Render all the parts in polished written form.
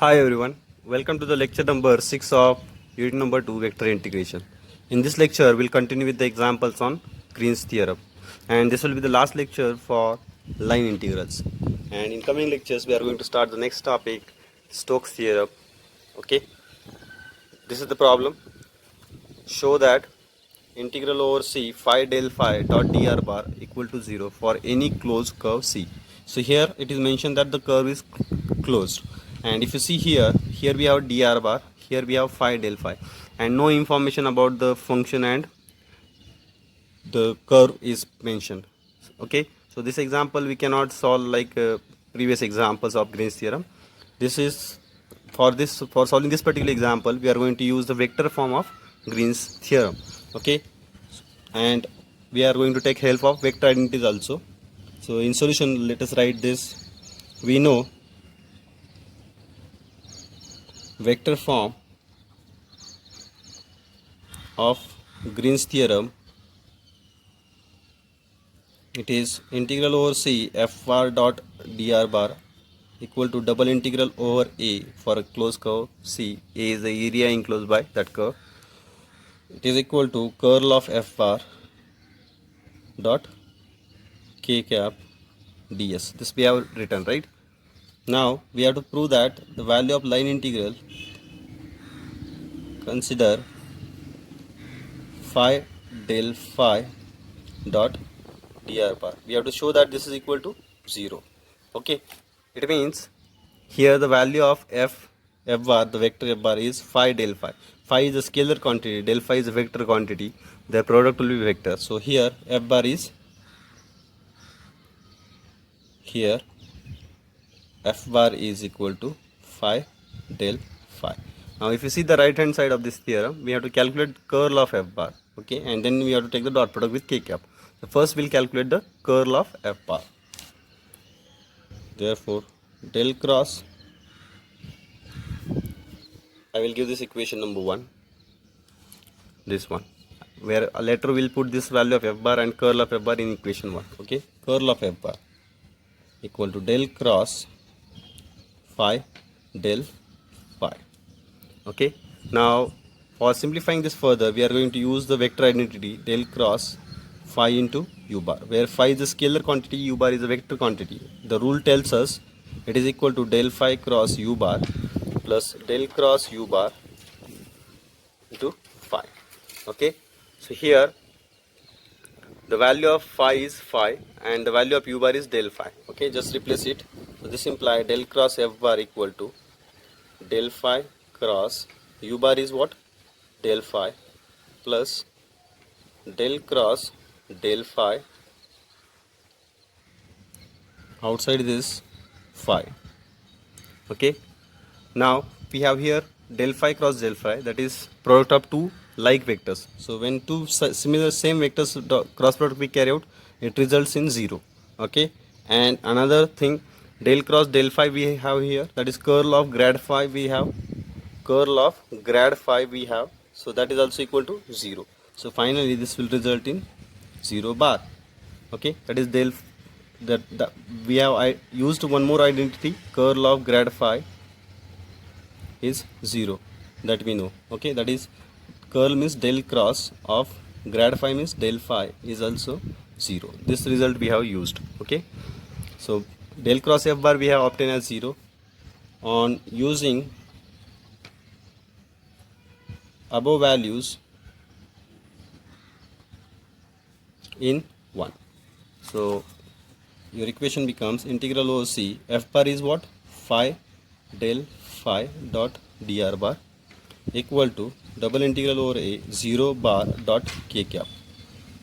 Hi everyone, welcome to the lecture number 6 of unit number 2 vector integration. In this lecture, we'll continue with the examples on Green's theorem, and this will be the last lecture for line integrals. And in coming lectures, we are going to start the next topic, Stokes theorem. Okay, this is the problem. Show that integral over C phi del phi dot dr bar equal to 0 for any closed curve C. So here it is mentioned that the curve is closed, and if you see here we have dr bar, here we have phi del phi, and no information about the function and the curve is mentioned. Okay, so this example we cannot solve like previous examples of Green's theorem. This is for solving this particular example we are going to use the vector form of Green's theorem. Okay, and we are going to take help of vector identities also. So in solution, let us write this. We know vector form of Green's theorem, it is integral over C f bar dot dr bar equal to double integral over A for a closed curve C. A is the area enclosed by that curve. It is equal to curl of f bar dot k cap ds. This we have written, right? Now we have to prove that the value of line integral, consider phi del phi dot dr bar. We have to show that this is equal to 0. Okay, it means here the value of f bar, the vector f bar, is phi del phi. Phi is a scalar quantity, del phi is a vector quantity, their product will be vector. So here f bar is, here f bar is equal to phi del phi. Now if you see the right hand side of this theorem, we have to calculate curl of f bar. Okay, and then we have to take the dot product with k cap. So first we'll calculate the curl of f bar. Therefore del cross, I will give this equation number 1, this one, where later we'll put this value of f bar and curl of f bar in equation 1. Okay, curl of f bar equal to del cross phi del phi. Okay, now for simplifying this further, we are going to use the vector identity del cross phi into u bar, where phi is a scalar quantity, u bar is a vector quantity. The rule tells us it is equal to del phi cross u bar plus del cross u bar into phi. Okay, so here the value of phi is phi and the value of u bar is del phi. Okay, just replace it. So this implies del cross f bar equal to del phi cross u bar is what? Del phi plus del cross del phi outside this phi. Okay, now we have here del phi cross del phi, that is product of two like vectors. So when two similar same vectors cross product we carry out, it results in 0. Okay, and another thing, del cross del phi we have here, that is curl of grad phi we have, curl of grad phi we have, so that is also equal to 0. So finally this will result in 0 bar. Okay, that is del that we have used one more identity, curl of grad phi is 0, that we know. Okay, that is curl means del cross of grad phi means del phi is also 0. This result we have used. Okay, so del cross f bar we have obtained as 0 on using above values in 1. So your equation becomes integral over C f bar is what? Phi del phi dot dr bar equal to double integral over A 0 bar dot k cap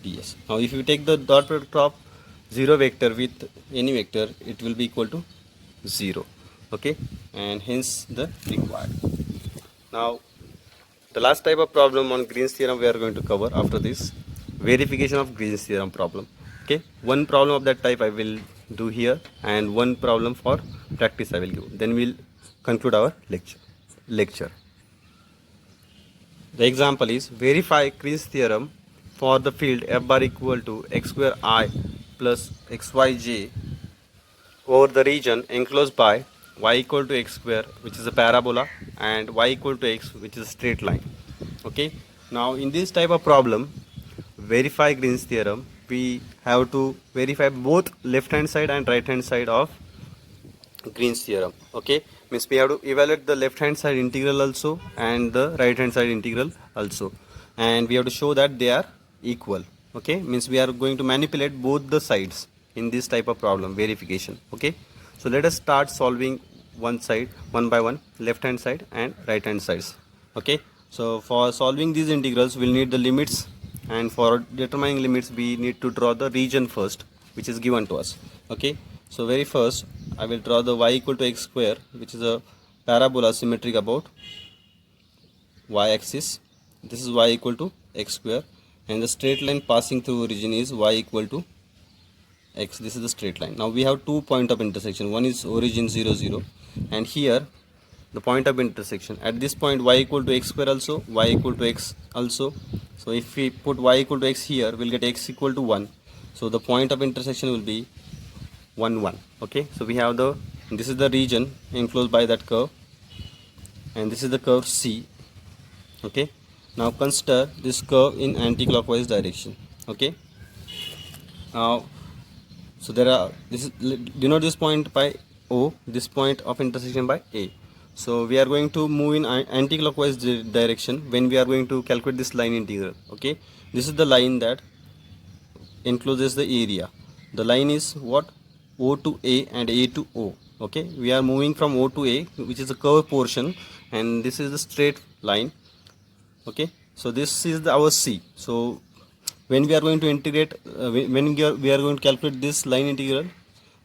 ds. Now if you take the dot product of 0 vector with any vector, it will be equal to 0. Okay, and hence the required. Now the last type of problem on Green's theorem we are going to cover after this, verification of Green's theorem problem. Okay, one problem of that type I will do here and one problem for practice I will give. Then we will conclude our lecture. The example is verify Green's theorem for the field f bar equal to x square I plus xyj over the region enclosed by y equal to x square, which is a parabola, and y equal to x, which is a straight line. Okay, now in this type of problem, verify Green's theorem, we have to verify both left hand side and right hand side of Green's theorem. Okay, means we have to evaluate the left hand side integral also and the right hand side integral also, and we have to show that they are equal. Okay, means we are going to manipulate both the sides in this type of problem verification. Okay, so let us start solving one side one by one, left hand side and right hand sides. Okay, so for solving these integrals we'll need the limits, and for determining limits we need to draw the region first, which is given to us. Okay, so very first I will draw the y equal to x square, which is a parabola symmetric about y axis. This is y equal to x square, and the straight line passing through origin is y equal to x. This is the straight line. Now we have 2 points of intersection. One is origin 0 0, and here the point of intersection. At this point y equal to x square also, y equal to x also. So if we put y equal to x here, we'll get x equal to 1. So the point of intersection will be 1 1. Okay, so we have this is the region enclosed by that curve, and this is the curve C. Okay, now consider this curve in anti-clockwise direction. Okay, now so there are, this is, denote this point by O, this point of intersection by A. So we are going to move in anti-clockwise direction when we are going to calculate this line integral. Okay, this is the line that encloses the area. The line is what? O to A and A to O. Okay, we are moving from O to A, which is the curved portion, and this is the straight line. Okay, so this is our C. So when we are going to integrate, when we are going to calculate this line integral,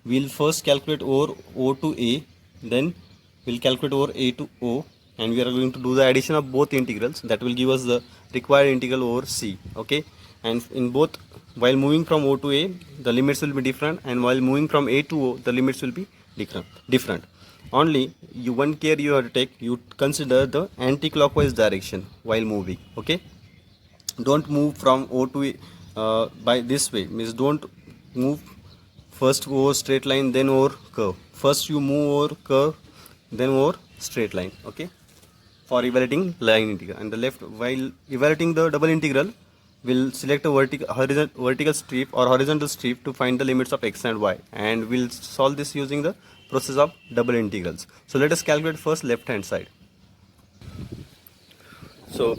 we'll first calculate over O to A, then we'll calculate over A to O, and we are going to do the addition of both integrals. That will give us the required integral over C. Okay, and in both, while moving from O to A, the limits will be different, and while moving from A to O, the limits will be different. Only one care you have to take, you consider the anti-clockwise direction while moving. Okay, don't move from O to A by this way, means don't move first over straight line then over curve. First you move over curve, then over straight line. Okay, for evaluating line integral. And the left, while evaluating the double integral, we'll select a vertical strip or horizontal strip to find the limits of x and y, and we'll solve this using the process of double integrals. So let us calculate first left hand side. So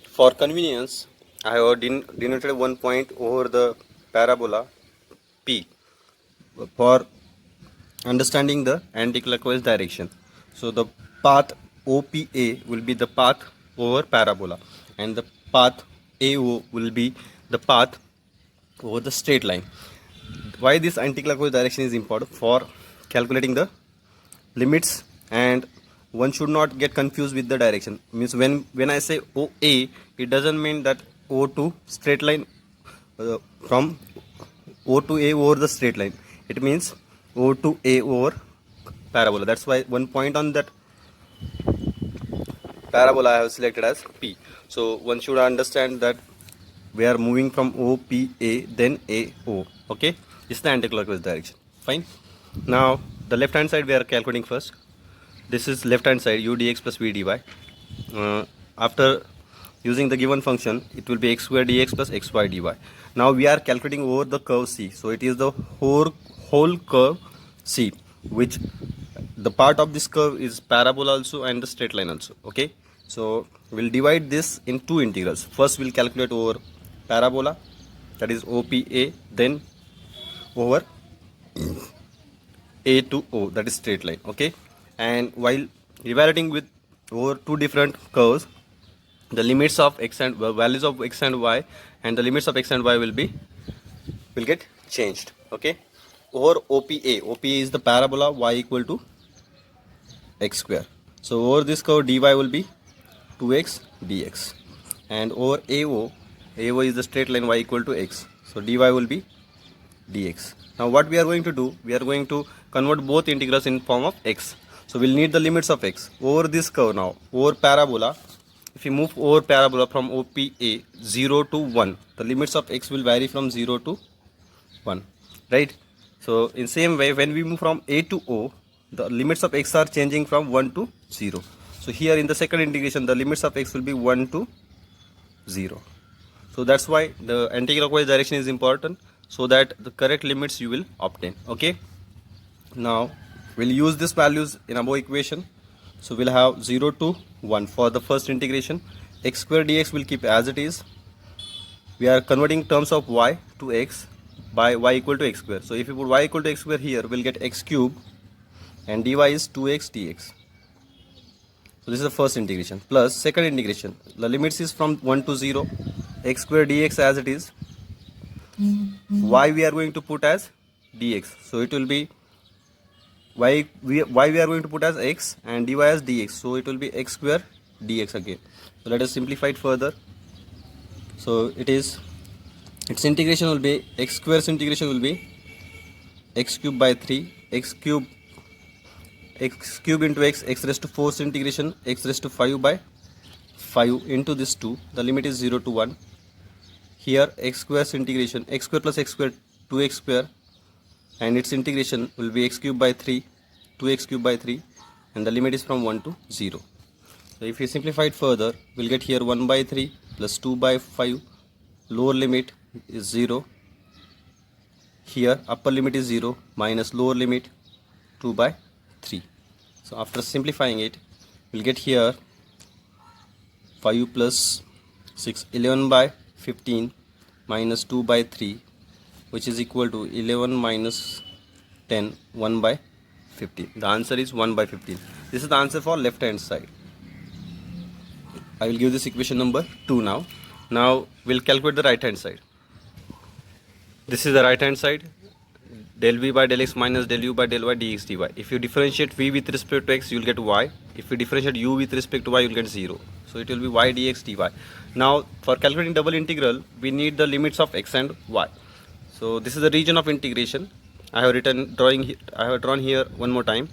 for convenience, I have denoted one point over the parabola P for understanding the anti-clockwise direction. So the path OPA will be the path over parabola, and the path AO will be the path over the straight line. Why this anti-clockwise direction is important? For calculating the limits, and one should not get confused with the direction. Means when I say OA, it doesn't mean that O to straight line from O to A over the straight line. It means O to A over parabola. That's why one point on that parabola I have selected as P. So one should understand that we are moving from OPA then AO. Okay, this is the anti-clockwise direction. Fine. Now the left hand side we are calculating first. This is left hand side, u dx plus v dy. After using the given function, it will be x square dx plus xy dy. Now we are calculating over the curve C. So it is the whole curve C, which the part of this curve is parabola also and the straight line also. Okay, so we'll divide this in two integrals. First we'll calculate over parabola, that is OPA, then over A to O, that is straight line. Okay, and while evaluating with over two different curves, the limits of x and values of x and y and the limits of x and y will get changed. Okay, over OPA is the parabola y equal to x square. So over this curve dy will be 2x dx, and over AO is the straight line y equal to x. So dy will be dx. Now what we are going to do, we are going to convert both integrals in form of x. So we'll need the limits of x over this curve. Now over parabola, if you move over parabola from OPA 0 to 1, the limits of x will vary from 0 to 1, right? So in same way, when we move from A to O, the limits of x are changing from 1 to 0. So here in the second integration, the limits of x will be 1 to 0. So that's why the anti-clockwise direction is important, so that the correct limits you will obtain. Okay. Now we'll use these values in above equation. So we'll have 0 to 1 for the first integration. X square dx will keep as it is. We are converting terms of y to x by y equal to x square. So if you put y equal to x square here, we'll get x cube, and dy is 2x dx. So this is the first integration. Plus second integration, the limits is from 1 to 0, x square dx as it is, y we are going to put as dx. So it will be y we are going to put as x, and dy as dx. So it will be x square dx again. So let us simplify it further. So its integration will be, x square's integration will be x cube by 3, x cube into x raised to 4's integration, x raised to 5 by 5 into this 2. The limit is 0 to 1. Here x square's integration, x square plus x square, 2x square, and its integration will be x cube by 3, 2x cube by 3, and the limit is from 1 to 0. So if we simplify it further, we'll get here 1 by 3 plus 2 by 5, lower limit is 0. Here upper limit is 0 minus lower limit 2 by 3. So after simplifying it, we'll get here 5 plus 6, 11 by 15 minus 2 by 3, which is equal to 11 minus 10, 1 by 15. The answer is 1 by 15. This is the answer for left hand side. I will give this equation number 2 now. Now we'll calculate the right hand side. This is the right hand side. Del v by del x minus del u by del y dx dy. If you differentiate v with respect to x, you will get y. If you differentiate u with respect to y, you will get 0. So it will be y dx dy. Now for calculating double integral, we need the limits of x and y. So this is the region of integration. I have drawn here one more time.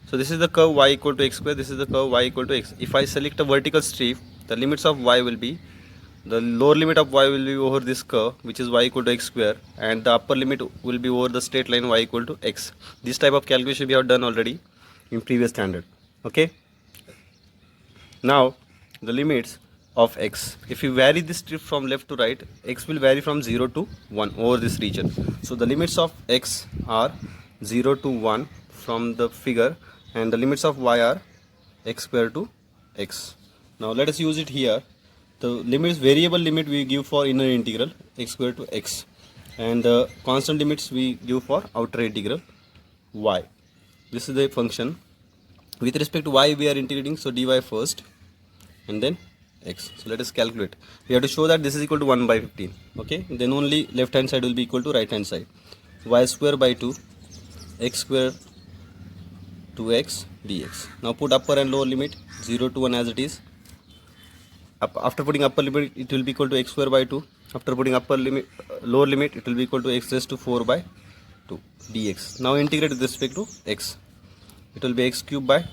So this is the curve y equal to x square. This is the curve y equal to x. If I select a vertical strip, the limits of y will be, the lower limit of y will be over this curve, which is y equal to x square, and the upper limit will be over the straight line y equal to x. This type of calculation we have done already in previous standard. Okay. Now the limits of x, if you vary this strip from left to right, x will vary from 0 to 1 over this region. So the limits of x are 0 to 1 from the figure, and the limits of y are x square to x. Now let us use it here. The limits, variable limit we give for inner integral x square to x, and the constant limits we give for outer integral y. This is the function. With respect to y we are integrating, so dy first and then x. So let us calculate. We have to show that this is equal to 1 by 15. Okay, then only left hand side will be equal to right hand side. Y square by 2 x square 2x dx. Now put upper and lower limit 0 to 1 as it is. After putting upper limit, it will be equal to x square by 2. After putting lower limit, it will be equal to x raised to 4 by 2 dx. Now integrate with respect to x. It will be x cube by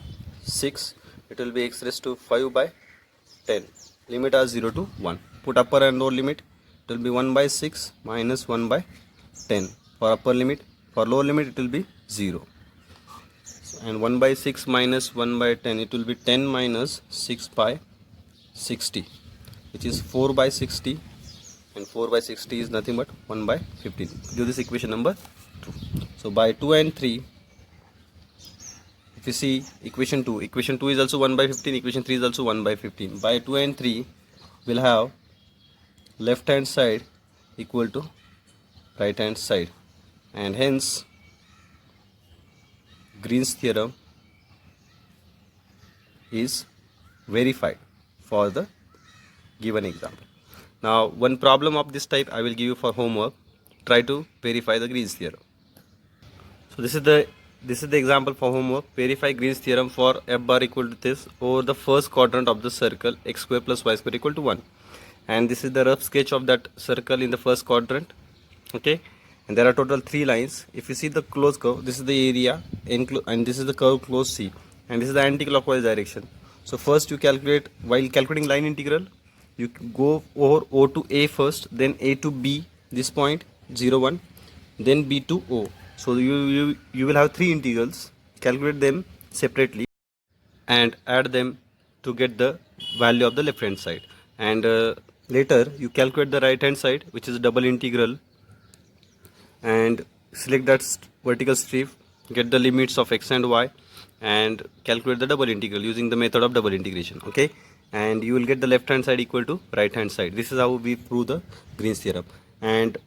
6. It will be x raised to 5 by 10. Limit are 0 to 1. Put upper and lower limit. It will be 1 by 6 minus 1 by 10 for upper limit. For lower limit, it will be 0. And 1 by 6 minus 1 by 10, it will be 10 minus 6 by 60, which is 4 by 60, and 4 by 60 is nothing but 1 by 15. Do this equation number 2. So by 2 and 3, if you see equation 2 is also 1 by 15, equation 3 is also 1 by 15. By 2 and 3, we'll have left hand side equal to right hand side, and hence Green's theorem is verified for the given example. Now one problem of this type I will give you for homework. Try to verify the Green's theorem. So this is the example for homework. Verify Green's theorem for f bar equal to this over the first quadrant of the circle x square plus y square equal to 1. And this is the rough sketch of that circle in the first quadrant. Okay, and there are total 3 lines. If you see the closed curve, this is the area and this is the curve closed C, and this is the anti-clockwise direction. So first you calculate, while calculating line integral, you go over O to A first, then A to B, this point 0 1, then B to O. So you will have 3 integrals calculate them separately and add them to get the value of the left hand side, and later you calculate the right hand side, which is double integral, and select that vertical strip, get the limits of x and y, and calculate the double integral using the method of double integration. Okay, and you will get the left hand side equal to right hand side. This is how we prove the Green's theorem, and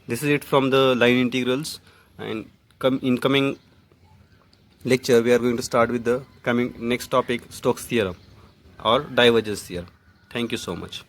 this is it from the line integrals. And in coming lecture we are going to start with the coming next topic, Stokes theorem or divergence theorem. Thank you so much.